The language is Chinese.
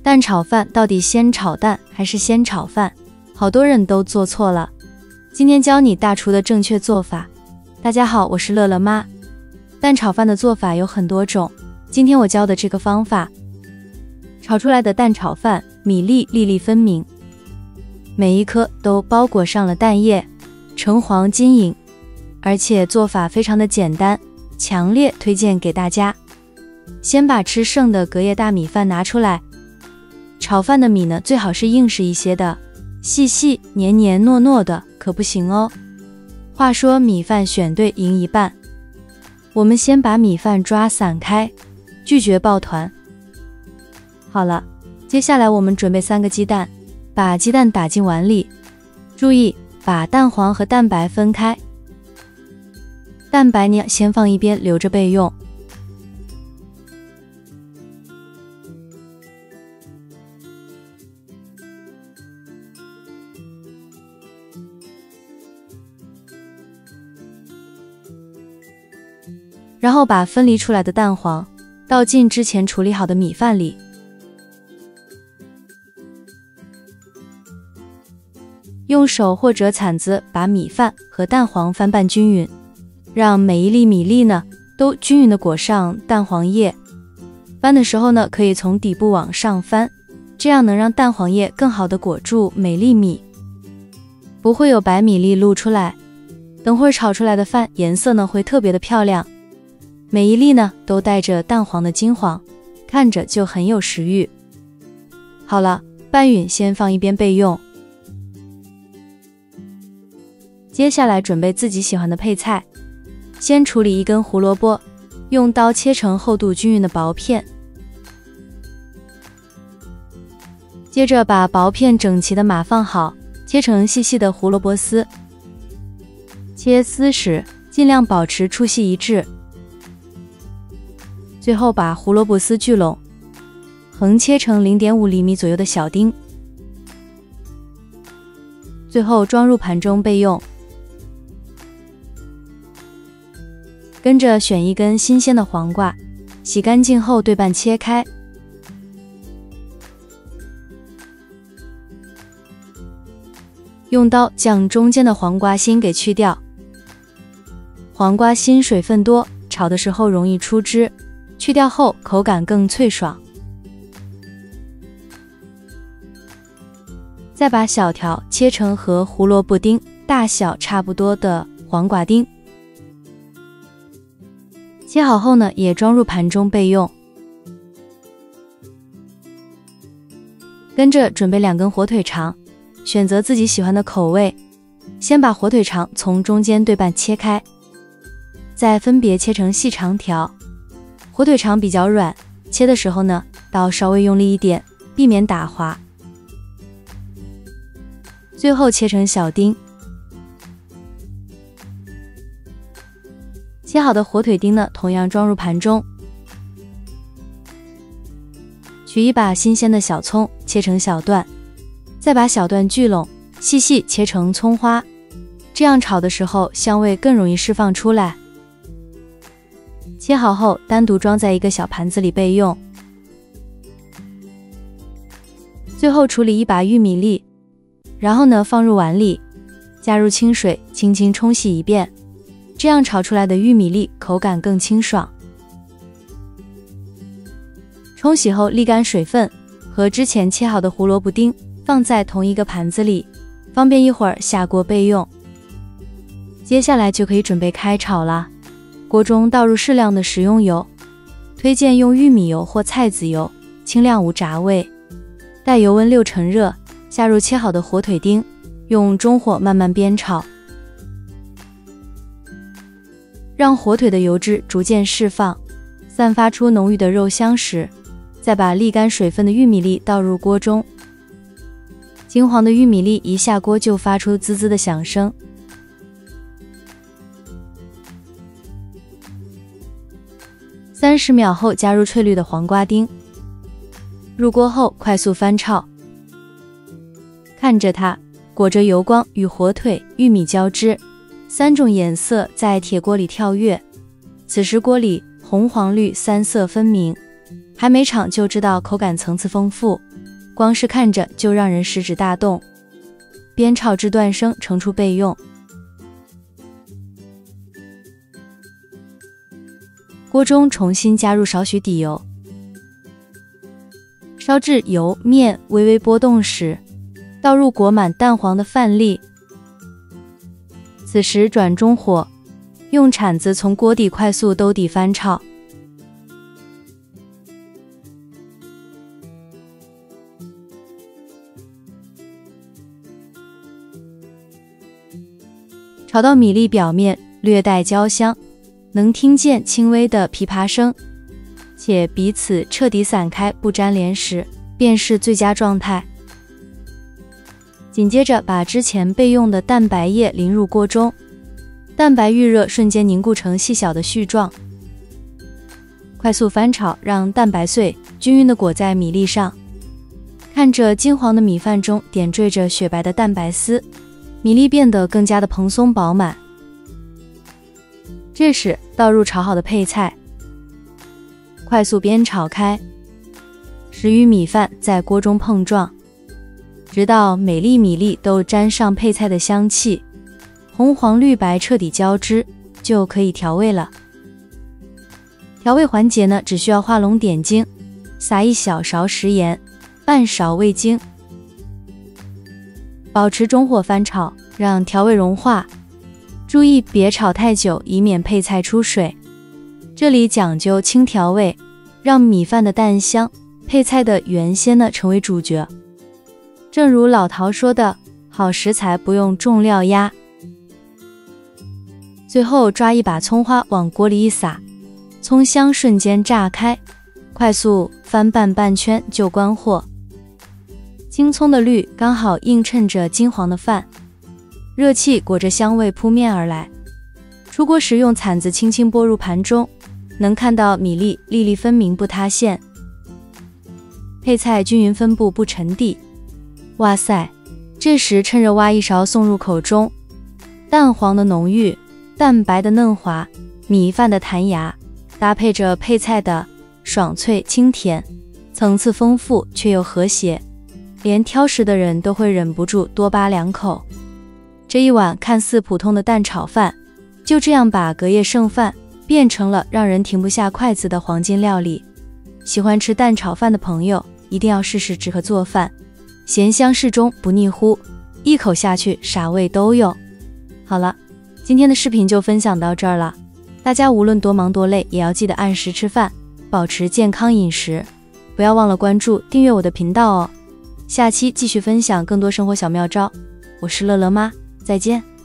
蛋炒饭到底先炒蛋还是先炒饭？好多人都做错了。今天教你大厨的正确做法。大家好，我是乐乐妈。蛋炒饭的做法有很多种，今天我教的这个方法，炒出来的蛋炒饭米粒粒粒分明，每一颗都包裹上了蛋液，橙黄晶莹，而且做法非常的简单，强烈推荐给大家。先把吃剩的隔夜大米饭拿出来，炒饭的米呢，最好是硬实一些的，细细黏黏糯糯的可不行哦。话说米饭选对赢一半，我们先把米饭抓散开，拒绝抱团。好了，接下来我们准备3个鸡蛋，把鸡蛋打进碗里，注意把蛋黄和蛋白分开，蛋白呢先放一边留着备用。然后把分离出来的蛋黄倒进之前处理好的米饭里，用手或者铲子把米饭和蛋黄翻拌均匀，让每一粒米粒呢都均匀的裹上蛋黄液。翻的时候呢，可以从底部往上翻，这样能让蛋黄液更好的裹住每粒米，不会有白米粒露出来。等会儿炒出来的饭颜色呢会特别的漂亮。每一粒呢都带着蛋黄的金黄，看着就很有食欲。好了，拌匀先放一边备用。接下来准备自己喜欢的配菜，先处理一根胡萝卜，用刀切成厚度均匀的薄片。接着把薄片整齐的码放好，切成细细的胡萝卜丝。切丝时尽量保持粗细一致。最后把胡萝卜丝聚拢，横切成 0.5 厘米左右的小丁，最后装入盘中备用。跟着选一根新鲜的黄瓜，洗干净后对半切开，用刀将中间的黄瓜心给去掉。黄瓜心水分多，炒的时候容易出汁，去掉后口感更脆爽。再把小条切成和胡萝卜丁大小差不多的黄瓜丁，切好后呢，也装入盘中备用。跟着准备2根火腿肠，选择自己喜欢的口味，先把火腿肠从中间对半切开，再分别切成细长条。火腿肠比较软，切的时候呢，刀稍微用力一点，避免打滑。最后切成小丁。切好的火腿丁呢，同样装入盘中。取一把新鲜的小葱，切成小段，再把小段聚拢，细细切成葱花，这样炒的时候香味更容易释放出来。切好后单独装在一个小盘子里备用。最后处理一把玉米粒，然后呢放入碗里，加入清水轻轻冲洗一遍，这样炒出来的玉米粒口感更清爽。冲洗后沥干水分，和之前切好的胡萝卜丁放在同一个盘子里，方便一会儿下锅备用。接下来就可以准备开炒啦。锅中倒入适量的食用油，推荐用玉米油或菜籽油，轻量无炸味。待油温6成热，下入切好的火腿丁，用中火慢慢煸炒，让火腿的油脂逐渐释放，散发出浓郁的肉香时，再把沥干水分的玉米粒倒入锅中。金黄的玉米粒一下锅就发出滋滋的响声。30秒后加入翠绿的黄瓜丁，入锅后快速翻炒，看着它裹着油光与火腿、玉米交织，3种颜色在铁锅里跳跃。此时锅里红黄绿3色分明，还没炒就知道口感层次丰富。光是看着就让人食指大动，边炒至断生，盛出备用。锅中重新加入少许底油，烧至油面微微波动时，倒入裹满蛋黄的饭粒。此时转中火，用铲子从锅底快速兜底翻炒。炒到米粒表面略带焦香，能听见轻微的噼啪声，且彼此彻底散开不粘连时，便是最佳状态。紧接着把之前备用的蛋白液淋入锅中，蛋白遇热瞬间凝固成细小的絮状，快速翻炒，让蛋白碎均匀地裹在米粒上。看着金黄的米饭中点缀着雪白的蛋白丝，米粒变得更加的蓬松饱满。这时倒入炒好的配菜，快速煸炒开，10余米饭在锅中碰撞，直到每粒米粒都沾上配菜的香气，红黄绿白彻底交织，就可以调味了。调味环节呢，只需要画龙点睛，撒1小勺食盐，半勺味精，保持中火翻炒，让调味融化。注意别炒太久，以免配菜出水。这里讲究轻调味，让米饭的淡香、配菜的原鲜呢成为主角。正如老陶说的，好食材不用重料压。最后抓一把葱花往锅里一撒，葱香瞬间炸开，快速翻拌半圈就关火。青葱的绿刚好映衬着金黄的饭，热气裹着香味扑面而来。出锅时用铲子轻轻拨入盘中，能看到米粒粒粒分明不塌陷，配菜均匀分布不沉地。哇塞，这时趁热挖一勺送入口中，蛋黄的浓郁，蛋白的嫩滑，米饭的弹牙，搭配着配菜的爽脆清甜，层次丰富却又和谐，连挑食的人都会忍不住多扒2口。这一碗看似普通的蛋炒饭，就这样把隔夜剩饭变成了让人停不下筷子的黄金料理。喜欢吃蛋炒饭的朋友一定要试试这盒做饭，咸香适中不腻乎，一口下去啥味都有。好了，今天的视频就分享到这儿了，大家无论多忙多累也要记得按时吃饭，保持健康饮食，不要忘了关注订阅我的频道哦。下期继续分享更多生活小妙招，我是乐乐妈，再见。